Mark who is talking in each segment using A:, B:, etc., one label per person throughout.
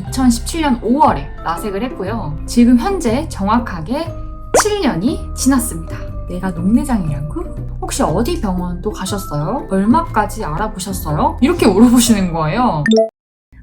A: 2017년 5월에 라섹을 했고요. 지금 현재 정확하게 7년이 지났습니다. 내가 녹내장이라고? 혹시 어디 병원도 가셨어요? 얼마까지 알아보셨어요? 이렇게 물어보시는 거예요.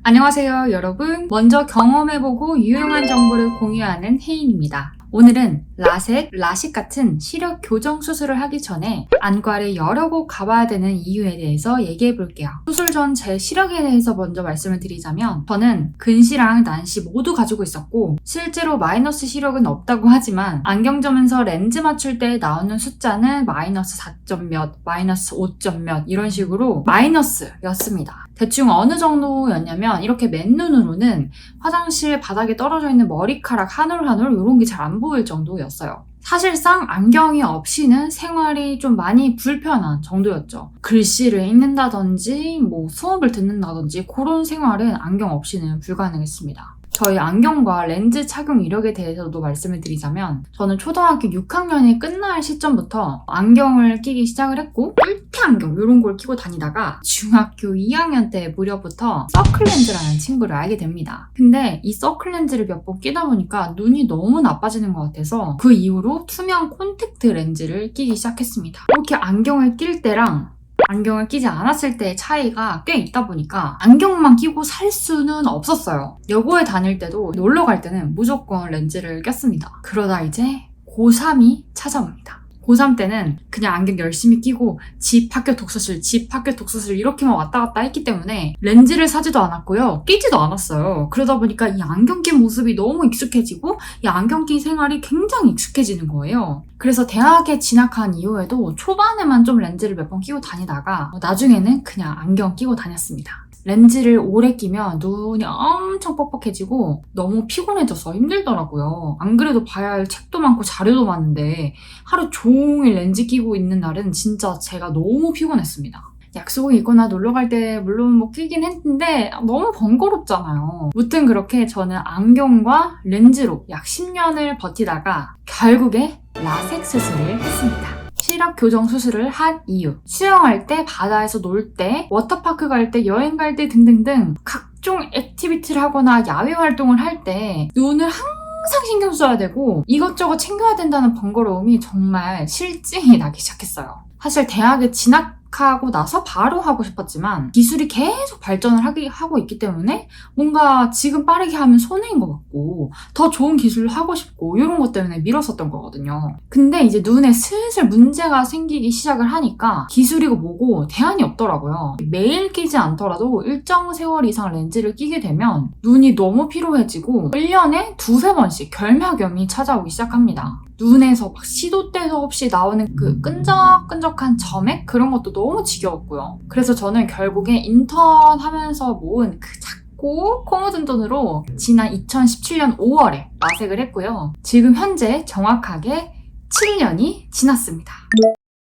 A: 안녕하세요, 여러분. 먼저 경험해보고 유용한 정보를 공유하는 혜인입니다. 오늘은 라섹, 라식 같은 시력 교정 수술을 하기 전에 안과를 여러 곳 가봐야 되는 이유에 대해서 얘기해 볼게요. 수술 전 제 시력에 대해서 먼저 말씀을 드리자면 저는 근시랑 난시 모두 가지고 있었고 실제로 마이너스 시력은 없다고 하지만 안경점에서 렌즈 맞출 때 나오는 숫자는 마이너스 4점 몇, 마이너스 5점 몇 이런 식으로 마이너스였습니다. 대충 어느 정도였냐면 이렇게 맨눈으로는 화장실 바닥에 떨어져 있는 머리카락 한 올 한 올 이런 게 잘 안 보일 정도였어요. 사실상 안경이 없이는 생활이 좀 많이 불편한 정도였죠. 글씨를 읽는다든지 수업을 듣는다든지 그런 생활은 안경 없이는 불가능했습니다. 저희 안경과 렌즈 착용 이력에 대해서도 말씀을 드리자면 저는 초등학교 6학년이 끝날 시점부터 안경을 끼기 시작을 했고 뿔테 안경 이런 걸 끼고 다니다가 중학교 2학년 때 무렵부터 서클렌즈라는 친구를 알게 됩니다. 근데 이 서클렌즈를 몇 번 끼다 보니까 눈이 너무 나빠지는 것 같아서 그 이후로 투명 콘택트 렌즈를 끼기 시작했습니다. 이렇게 안경을 낄 때랑 안경을 끼지 않았을 때의 차이가 꽤 있다 보니까 안경만 끼고 살 수는 없었어요. 여고에 다닐 때도 놀러 갈 때는 무조건 렌즈를 꼈습니다. 그러다 이제 고3이 찾아옵니다. 고3 때는 그냥 안경 열심히 끼고 집, 학교, 독서실, 집, 학교, 독서실 이렇게만 왔다 갔다 했기 때문에 렌즈를 사지도 않았고요. 끼지도 않았어요. 그러다 보니까 이 안경 낀 모습이 너무 익숙해지고 이 안경 낀 생활이 굉장히 익숙해지는 거예요. 그래서 대학에 진학한 이후에도 초반에만 좀 렌즈를 몇 번 끼고 다니다가 나중에는 그냥 안경 끼고 다녔습니다. 렌즈를 오래 끼면 눈이 엄청 뻑뻑해지고 너무 피곤해져서 힘들더라고요. 안 그래도 봐야 할 책도 많고 자료도 많은데 하루 종일 렌즈 끼고 있는 날은 진짜 제가 너무 피곤했습니다. 약속이 있거나 놀러 갈 때 물론 끼긴 했는데 너무 번거롭잖아요. 무튼 그렇게 저는 안경과 렌즈로 약 10년을 버티다가 결국에 라섹 수술을 했습니다. 시력 교정 수술을 한 이유, 수영할 때, 바다에서 놀 때, 워터파크 갈 때, 여행 갈 때 등등등 각종 액티비티를 하거나 야외 활동을 할 때 눈을 항상 신경 써야 되고 이것저것 챙겨야 된다는 번거로움이 정말 실증이 나기 시작했어요. 사실 대학에 진학하고 나서 바로 하고 싶었지만 기술이 계속 발전을 하고 있기 때문에 뭔가 지금 빠르게 하면 손해인 것 같고 더 좋은 기술을 하고 싶고 이런 것 때문에 미뤘었던 거거든요. 근데 이제 눈에 슬슬 문제가 생기기 시작을 하니까 기술이고 뭐고 대안이 없더라고요. 매일 끼지 않더라도 일정 세월 이상 렌즈를 끼게 되면 눈이 너무 피로해지고 1년에 두세 번씩 결막염이 찾아오기 시작합니다. 눈에서 시도 때도 없이 나오는 그 끈적끈적한 점액? 그런 것도 너무 지겨웠고요. 그래서 저는 결국에 인턴 하면서 모은 그 작고 코 묻은 돈으로 지난 2017년 5월에 라섹을 했고요. 지금 현재 정확하게 7년이 지났습니다.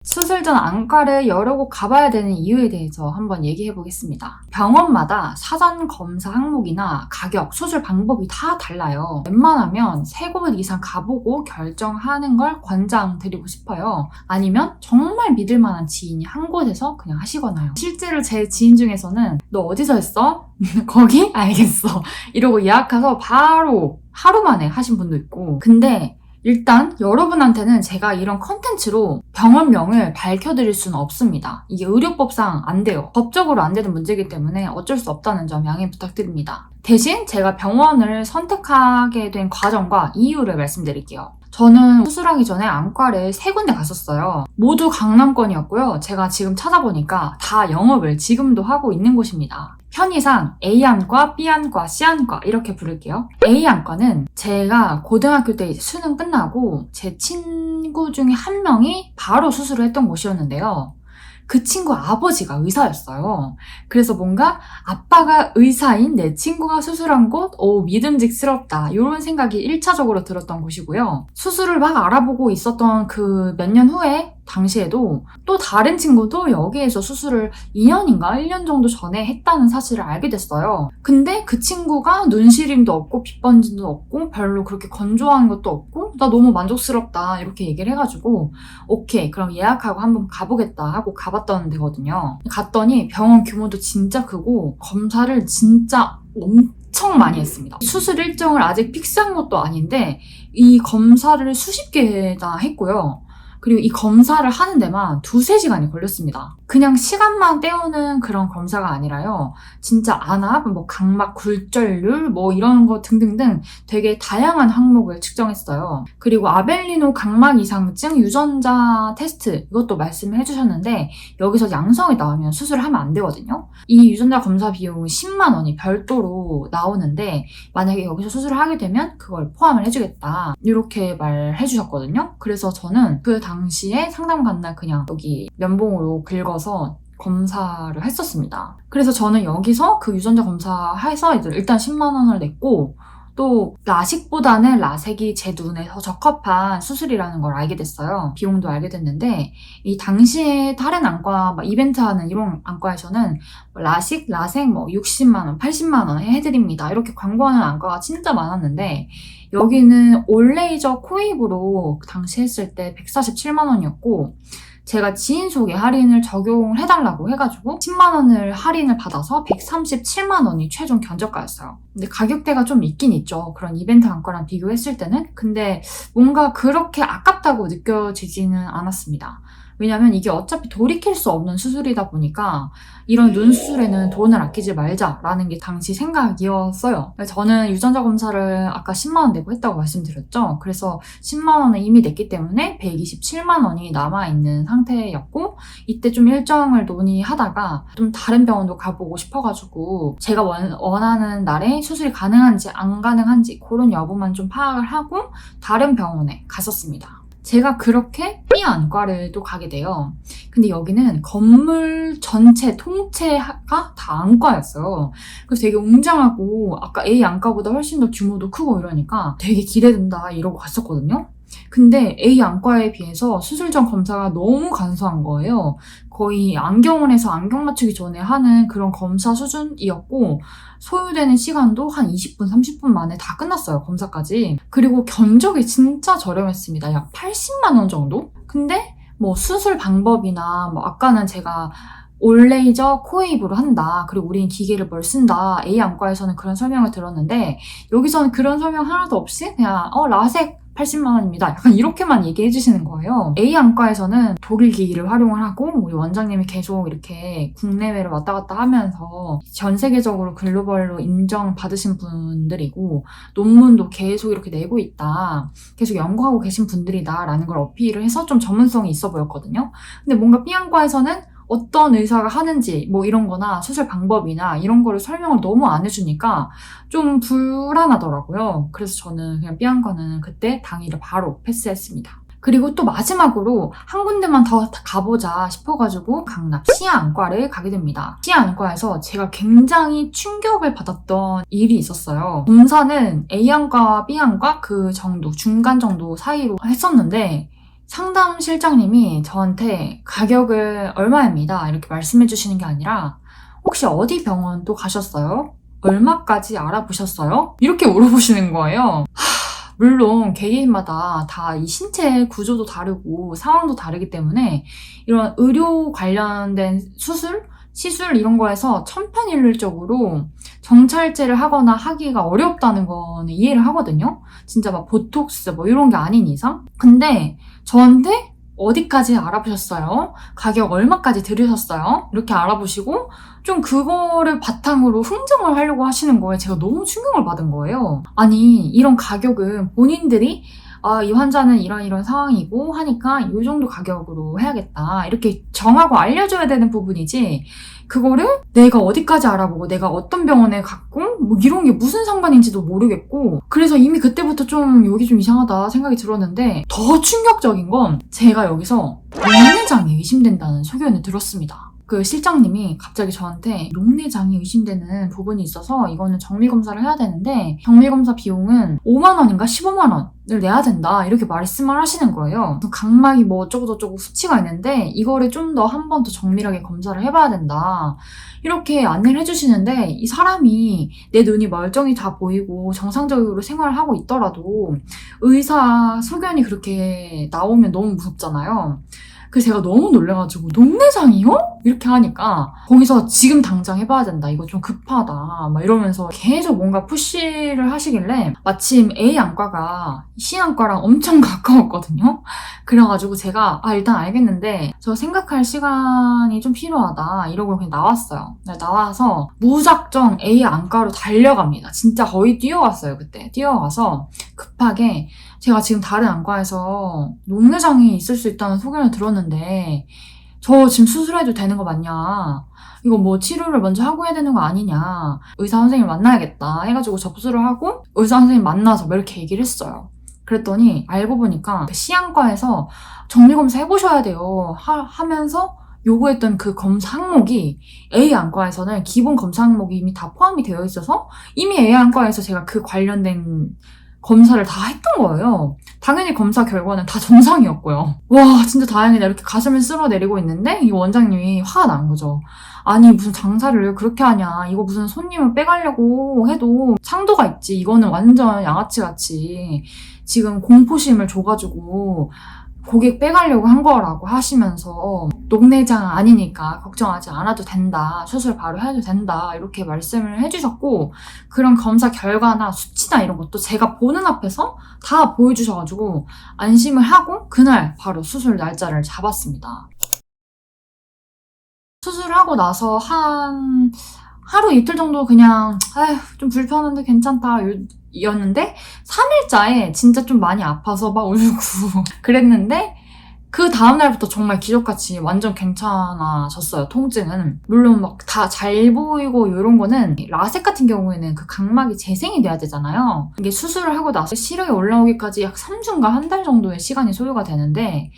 A: 수술 전 안과를 여러 곳 가봐야 되는 이유에 대해서 한번 얘기해 보겠습니다. 병원마다 사전 검사 항목이나 가격, 수술 방법이 다 달라요. 웬만하면 3곳 이상 가보고 결정하는 걸 권장드리고 싶어요. 아니면 정말 믿을 만한 지인이 한 곳에서 그냥 하시거나요. 실제로 제 지인 중에서는 너 어디서 했어? 거기? 알겠어. 이러고 예약해서 바로 하루 만에 하신 분도 있고. 근데 일단 여러분한테는 제가 이런 컨텐츠로 병원명을 밝혀드릴 수는 없습니다. 이게 의료법상 안 돼요. 법적으로 안 되는 문제이기 때문에 어쩔 수 없다는 점 양해 부탁드립니다. 대신 제가 병원을 선택하게 된 과정과 이유를 말씀드릴게요. 저는 수술하기 전에 안과를 3군데 갔었어요. 모두 강남권이었고요. 제가 지금 찾아보니까 다 영업을 지금도 하고 있는 곳입니다. 편의상 A안과, B안과, C안과 이렇게 부를게요. A안과는 제가 고등학교 때 수능 끝나고 제 친구 중에 한 명이 바로 수술을 했던 곳이었는데요. 그 친구 아버지가 의사였어요. 그래서 뭔가 아빠가 의사인 내 친구가 수술한 곳, 믿음직스럽다 이런 생각이 1차적으로 들었던 곳이고요. 수술을 막 알아보고 있었던 그 몇 년 후에 당시에도 또 다른 친구도 여기에서 수술을 2년인가 1년 정도 전에 했다는 사실을 알게 됐어요. 근데 그 친구가 눈시림도 없고 빗번짐도 없고 별로 그렇게 건조한 것도 없고 나 너무 만족스럽다 이렇게 얘기를 해가지고 오케이 그럼 예약하고 한번 가보겠다 하고 가봤던 데거든요. 갔더니 병원 규모도 진짜 크고 검사를 진짜 엄청 많이 했습니다. 수술 일정을 아직 픽스한 것도 아닌데 이 검사를 수십 개나 했고요. 그리고 이 검사를 하는 데만 2-3시간이 걸렸습니다. 그냥 시간만 때우는 그런 검사가 아니라요. 진짜 안압, 각막 굴절률, 이런 거 등등등 되게 다양한 항목을 측정했어요. 그리고 아벨리노 각막 이상증 유전자 테스트 이것도 말씀을 해주셨는데 여기서 양성이 나오면 수술을 하면 안 되거든요. 이 유전자 검사 비용은 10만 원이 별도로 나오는데 만약에 여기서 수술을 하게 되면 그걸 포함을 해주겠다. 이렇게 말해 주셨거든요. 그래서 저는 그 당시에 상담 간 날 그냥 여기 면봉으로 긁어서 검사를 했었습니다. 그래서 저는 여기서 그 유전자 검사해서 일단 10만 원을 냈고 또 라식보다는 라섹이 제 눈에 더 적합한 수술이라는 걸 알게 됐어요. 비용도 알게 됐는데 이 당시에 다른 안과 이벤트하는 이런 안과에서는 라식, 라섹 60만 원, 80만 원에 해드립니다. 이렇게 광고하는 안과가 진짜 많았는데 여기는 올레이저 코입으로 당시 했을 때 147만 원이었고 제가 지인 소개 할인을 적용을 해달라고 해가지고 10만 원을 할인을 받아서 137만 원이 최종 견적가였어요. 근데 가격대가 좀 있긴 있죠. 그런 이벤트 안과랑 비교했을 때는. 근데 뭔가 그렇게 아깝다고 느껴지지는 않았습니다. 왜냐면 이게 어차피 돌이킬 수 없는 수술이다 보니까 이런 눈 수술에는 돈을 아끼지 말자라는 게 당시 생각이었어요. 저는 유전자 검사를 아까 10만 원 내고 했다고 말씀드렸죠. 그래서 10만 원을 이미 냈기 때문에 127만 원이 남아있는 상태였고 이때 좀 일정을 논의하다가 좀 다른 병원도 가보고 싶어가지고 제가 원하는 날에 수술이 가능한지 안 가능한지 그런 여부만 좀 파악을 하고 다른 병원에 갔었습니다. 제가 그렇게 B 안과를 또 가게 돼요. 근데 여기는 건물 전체 통째가 다 안과였어요. 그래서 되게 웅장하고 아까 A 안과보다 훨씬 더 규모도 크고 이러니까 되게 기대된다 이러고 갔었거든요. 근데 A 안과에 비해서 수술 전 검사가 너무 간소한 거예요. 거의 안경원에서 안경 맞추기 전에 하는 그런 검사 수준이었고 소요되는 시간도 한 20분, 30분 만에 다 끝났어요, 검사까지. 그리고 견적이 진짜 저렴했습니다. 약 80만 원 정도? 근데 수술 방법이나 아까는 제가 올레이저 코웨이브로 한다. 그리고 우리는 기계를 뭘 쓴다. A 안과에서는 그런 설명을 들었는데 여기서는 그런 설명 하나도 없이 그냥 라섹 80만 원입니다. 약간 이렇게만 얘기해 주시는 거예요. A 안과에서는 독일 기기를 활용을 하고 우리 원장님이 계속 이렇게 국내외를 왔다 갔다 하면서 전 세계적으로 글로벌로 인정받으신 분들이고 논문도 계속 이렇게 내고 있다. 계속 연구하고 계신 분들이다 라는 걸 어필을 해서 좀 전문성이 있어 보였거든요. 근데 뭔가 B 안과에서는 어떤 의사가 하는지 이런 거나 수술 방법이나 이런 거를 설명을 너무 안 해주니까 좀 불안하더라고요. 그래서 저는 그냥 B안과는 그때 당일을 바로 패스했습니다. 그리고 또 마지막으로 한 군데만 더 가보자 싶어가지고 강남 C안과를 가게 됩니다. C안과에서 제가 굉장히 충격을 받았던 일이 있었어요. 검사는 A안과와 B안과 그 정도, 중간 정도 사이로 했었는데 상담 실장님이 저한테 가격을 얼마입니다 이렇게 말씀해 주시는 게 아니라 혹시 어디 병원 또 가셨어요? 얼마까지 알아보셨어요? 이렇게 물어보시는 거예요. 물론 개개인마다 다 이 신체 구조도 다르고 상황도 다르기 때문에 이런 의료 관련된 수술, 시술 이런 거에서 천편일률적으로 정찰제를 하거나 하기가 어렵다는 거는 이해를 하거든요. 진짜 보톡스 이런 게 아닌 이상. 근데 저한테 어디까지 알아보셨어요? 가격 얼마까지 들으셨어요? 이렇게 알아보시고 좀 그거를 바탕으로 흥정을 하려고 하시는 거에 제가 너무 충격을 받은 거예요. 아니 이런 가격은 본인들이 이 환자는 이런 상황이고 하니까 이 정도 가격으로 해야겠다 이렇게 정하고 알려줘야 되는 부분이지 그거를 내가 어디까지 알아보고 내가 어떤 병원에 갔고 이런 게 무슨 상관인지도 모르겠고 그래서 이미 그때부터 좀 여기 좀 이상하다 생각이 들었는데 더 충격적인 건 제가 여기서 녹내장이 의심된다는 소견을 들었습니다. 그 실장님이 갑자기 저한테 녹내장이 의심되는 부분이 있어서 이거는 정밀검사를 해야 되는데 정밀검사 비용은 5만 원인가 15만 원을 내야 된다 이렇게 말씀을 하시는 거예요. 각막이 어쩌고저쩌고 수치가 있는데 이거를 좀 더 한 번 더 정밀하게 검사를 해봐야 된다 이렇게 안내를 해주시는데 이 사람이 내 눈이 멀쩡히 다 보이고 정상적으로 생활을 하고 있더라도 의사 소견이 그렇게 나오면 너무 무섭잖아요. 그래서 제가 너무 놀래가지고 농내장이요? 이렇게 하니까 거기서 지금 당장 해봐야 된다. 이거 좀 급하다. 막 이러면서 계속 뭔가 푸시를 하시길래 마침 A 안과가 C 안과랑 엄청 가까웠거든요. 그래가지고 제가 일단 알겠는데 저 생각할 시간이 좀 필요하다. 이러고 그냥 나왔어요. 나와서 무작정 A 안과로 달려갑니다. 진짜 거의 뛰어갔어요. 그때 뛰어가서 급하게 제가 지금 다른 안과에서 녹내장이 있을 수 있다는 소견을 들었는데 저 지금 수술해도 되는 거 맞냐? 이거 뭐 치료를 먼저 하고 해야 되는 거 아니냐? 의사 선생님 만나야겠다 해가지고 접수를 하고 의사 선생님 만나서 뭐 이렇게 얘기를 했어요. 그랬더니 알고 보니까 C안과에서 정밀검사 해보셔야 돼요 하면서 요구했던 그 검사 항목이 A안과에서는 기본 검사 항목이 이미 다 포함이 되어 있어서 이미 A안과에서 제가 그 관련된 검사를 다 했던 거예요. 당연히 검사 결과는 다 정상이었고요. 와 진짜 다행이다 이렇게 가슴을 쓸어내리고 있는데 이 원장님이 화가 난 거죠. 아니 무슨 장사를 왜 그렇게 하냐. 이거 무슨 손님을 빼가려고 해도 상도가 있지. 이거는 완전 양아치같이 지금 공포심을 줘가지고 고객 빼가려고 한 거라고 하시면서 녹내장 아니니까 걱정하지 않아도 된다. 수술 바로 해도 된다. 이렇게 말씀을 해주셨고 그런 검사 결과나 수치나 이런 것도 제가 보는 앞에서 다 보여주셔가지고 안심을 하고 그날 바로 수술 날짜를 잡았습니다. 수술하고 나서 한 하루 이틀 정도 그냥 좀 불편한데 괜찮다 였는데 3일자에 진짜 좀 많이 아파서 막 울고 그랬는데 그 다음날부터 정말 기적같이 완전 괜찮아졌어요. 통증은. 물론 막 다 잘 보이고 이런 거는 라섹 같은 경우에는 그 각막이 재생이 돼야 되잖아요. 이게 수술을 하고 나서 시력이 올라오기까지 약 3주인가 한 달 정도의 시간이 소요가 되는데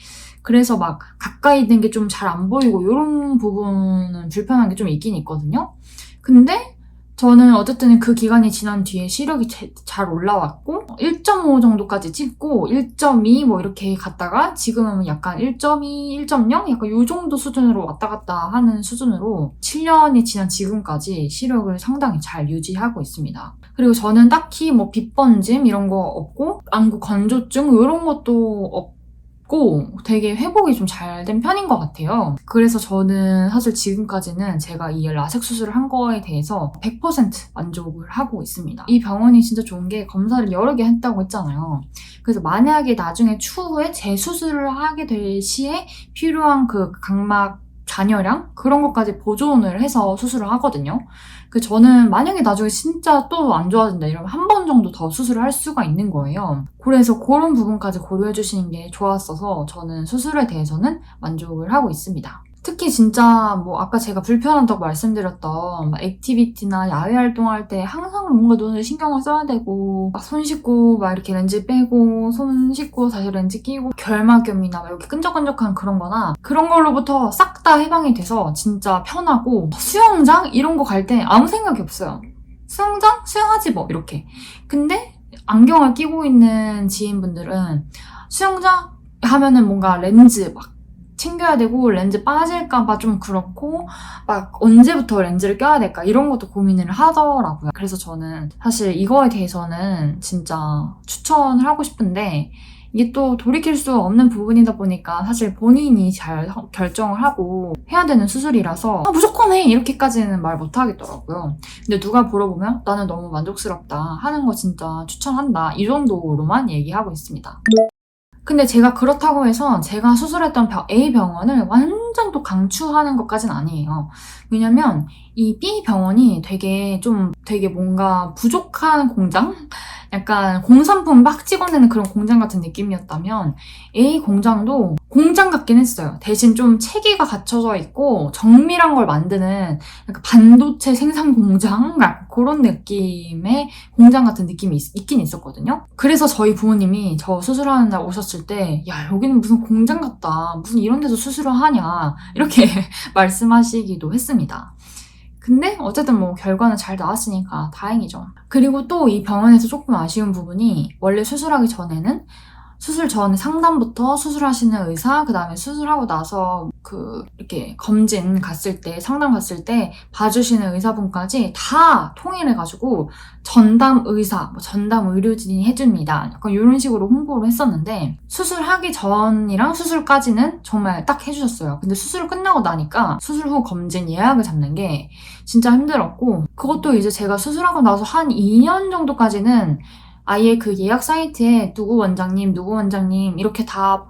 A: 그래서 막 가까이 있는 게 좀 잘 안 보이고 이런 부분은 불편한 게 좀 있긴 있거든요. 근데 저는 어쨌든 그 기간이 지난 뒤에 시력이 잘 올라왔고 1.5 정도까지 찍고 1.2 뭐 이렇게 갔다가 지금은 약간 1.2, 1.0 약간 요 정도 수준으로 왔다 갔다 하는 수준으로 7년이 지난 지금까지 시력을 상당히 잘 유지하고 있습니다. 그리고 저는 딱히 뭐 빗번짐 이런 거 없고 안구 건조증 이런 것도 없고 되게 회복이 좀 잘 된 편인 것 같아요. 그래서 저는 사실 지금까지는 제가 이 라섹 수술을 한 거에 대해서 100% 만족을 하고 있습니다. 이 병원이 진짜 좋은 게 검사를 여러 개 했다고 했잖아요. 그래서 만약에 나중에 추후에 재수술을 하게 될 시에 필요한 그 각막 잔여량 그런 것까지 보존을 해서 수술을 하거든요. 저는 만약에 나중에 진짜 또 안 좋아진다 이러면 한 번 정도 더 수술을 할 수가 있는 거예요. 그래서 그런 부분까지 고려해 주시는 게 좋았어서 저는 수술에 대해서는 만족을 하고 있습니다. 특히 진짜 뭐 아까 제가 불편하다고 말씀드렸던 막 액티비티나 야외 활동할 때 항상 뭔가 눈을 신경을 써야 되고 막 손 씻고 막 이렇게 렌즈 빼고 손 씻고 다시 렌즈 끼고 결막염이나 막 이렇게 끈적끈적한 그런 거나 그런 걸로부터 싹 다 해방이 돼서 진짜 편하고 수영장 이런 거 갈 때 아무 생각이 없어요. 수영장? 수영하지 뭐 이렇게. 근데 안경을 끼고 있는 지인분들은 수영장 하면은 뭔가 렌즈 막 챙겨야 되고 렌즈 빠질까봐 좀 그렇고 막 언제부터 렌즈를 껴야 될까 이런 것도 고민을 하더라고요. 그래서 저는 사실 이거에 대해서는 진짜 추천을 하고 싶은데 이게 또 돌이킬 수 없는 부분이다 보니까 사실 본인이 잘 결정을 하고 해야 되는 수술이라서 무조건 해! 이렇게까지는 말 못 하겠더라고요. 근데 누가 물어보면 나는 너무 만족스럽다 하는 거 진짜 추천한다 이 정도로만 얘기하고 있습니다. 근데 제가 그렇다고 해서 제가 수술했던 A 병원을 완전 또 강추하는 것까진 아니에요. 왜냐면 이 B 병원이 되게 뭔가 부족한 공장? 약간 공산품 막 찍어내는 그런 공장 같은 느낌이었다면 A 공장도 공장 같긴 했어요. 대신 좀 체계가 갖춰져 있고 정밀한 걸 만드는 약간 반도체 생산 공장? 그런 느낌의 공장 같은 느낌이 있긴 있었거든요. 그래서 저희 부모님이 저 수술하는 날 오셨을 때 야 여기는 무슨 공장 같다. 무슨 이런 데서 수술을 하냐. 이렇게 말씀하시기도 했습니다. 근데 어쨌든 뭐 결과는 잘 나왔으니까 다행이죠. 그리고 또 이 병원에서 조금 아쉬운 부분이 원래 수술하기 전에는 수술 전 상담부터 수술하시는 의사, 그 다음에 수술하고 나서 이렇게 검진 갔을 때, 상담 갔을 때 봐주시는 의사분까지 다 통일해가지고 전담 의사, 전담 의료진이 해줍니다. 약간 이런 식으로 홍보를 했었는데 수술하기 전이랑 수술까지는 정말 딱 해주셨어요. 근데 수술 끝나고 나니까 수술 후 검진 예약을 잡는 게 진짜 힘들었고, 그것도 이제 제가 수술하고 나서 한 2년 정도까지는 아예 그 예약 사이트에 누구 원장님 이렇게 다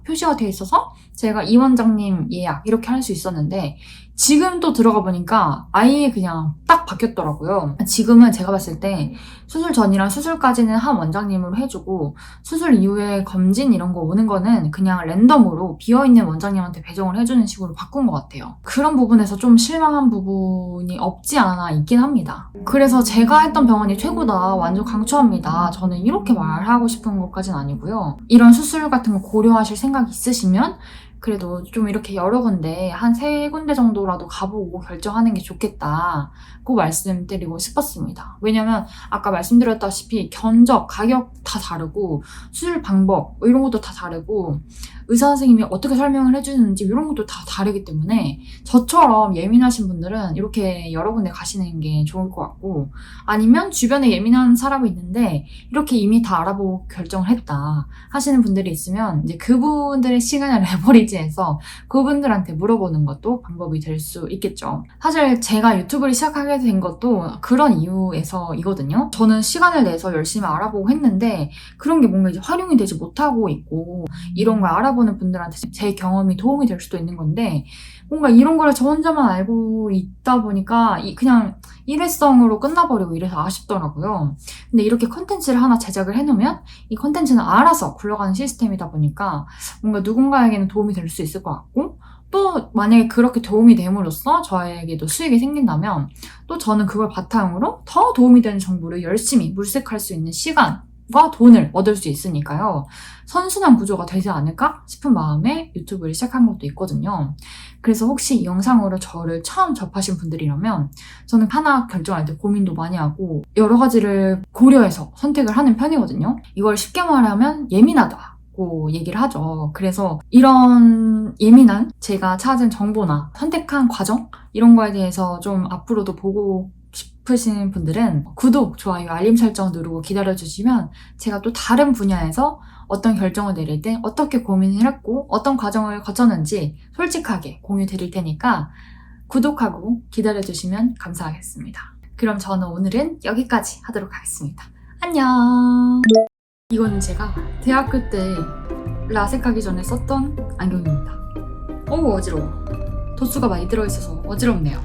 A: 표시가 돼 있어서 제가 이 원장님 예약 이렇게 할 수 있었는데, 지금 또 들어가 보니까 아예 그냥 딱 바뀌었더라고요. 지금은 제가 봤을 때 수술 전이랑 수술까지는 한 원장님으로 해주고 수술 이후에 검진 이런 거 오는 거는 그냥 랜덤으로 비어있는 원장님한테 배정을 해주는 식으로 바꾼 것 같아요. 그런 부분에서 좀 실망한 부분이 없지 않아 있긴 합니다. 그래서 제가 했던 병원이 최고다, 완전 강추합니다. 저는 이렇게 말하고 싶은 것까지는 아니고요. 이런 수술 같은 거 고려하실 생각 있으시면 그래도 좀 이렇게 여러 군데, 한 3군데 정도라도 가보고 결정하는 게 좋겠다고 말씀드리고 싶었습니다. 왜냐면 아까 말씀드렸다시피 견적, 가격 다 다르고 수술 방법 이런 것도 다 다르고 의사 선생님이 어떻게 설명을 해주는지 이런 것도 다 다르기 때문에 저처럼 예민하신 분들은 이렇게 여러 군데 가시는 게 좋을 것 같고, 아니면 주변에 예민한 사람이 있는데 이렇게 이미 다 알아보고 결정을 했다 하시는 분들이 있으면 이제 그분들의 시간을 레버리지해서 그분들한테 물어보는 것도 방법이 될 수 있겠죠. 사실 제가 유튜브를 시작하게 된 것도 그런 이유에서이거든요. 저는 시간을 내서 열심히 알아보고 했는데 그런 게 뭔가 이제 활용이 되지 못하고 있고, 이런 걸 알아보는 분들한테 제 경험이 도움이 될 수도 있는 건데 뭔가 이런 거를 저 혼자만 알고 있다 보니까 그냥 일회성으로 끝나버리고 이래서 아쉽더라고요. 근데 이렇게 컨텐츠를 하나 제작을 해놓으면 이 컨텐츠는 알아서 굴러가는 시스템이다 보니까 뭔가 누군가에게는 도움이 될 수 있을 것 같고, 또 만약에 그렇게 도움이 됨으로써 저에게도 수익이 생긴다면 또 저는 그걸 바탕으로 더 도움이 되는 정보를 열심히 물색할 수 있는 시간과 돈을 얻을 수 있으니까요. 선순환 구조가 되지 않을까 싶은 마음에 유튜브를 시작한 것도 있거든요. 그래서 혹시 이 영상으로 저를 처음 접하신 분들이라면 저는 하나 결정할 때 고민도 많이 하고 여러 가지를 고려해서 선택을 하는 편이거든요. 이걸 쉽게 말하면 예민하다고 얘기를 하죠. 그래서 이런 예민한 제가 찾은 정보나 선택한 과정 이런 거에 대해서 좀 앞으로도 보고 싶으신 분들은 구독, 좋아요, 알림 설정 누르고 기다려주시면 제가 또 다른 분야에서 어떤 결정을 내릴 때 어떻게 고민을 했고 어떤 과정을 거쳤는지 솔직하게 공유 드릴 테니까 구독하고 기다려주시면 감사하겠습니다. 그럼 저는 오늘은 여기까지 하도록 하겠습니다. 안녕! 이건 제가 대학교 때 라섹하기 전에 썼던 안경입니다. 어우 어지러워. 도수가 많이 들어있어서 어지럽네요.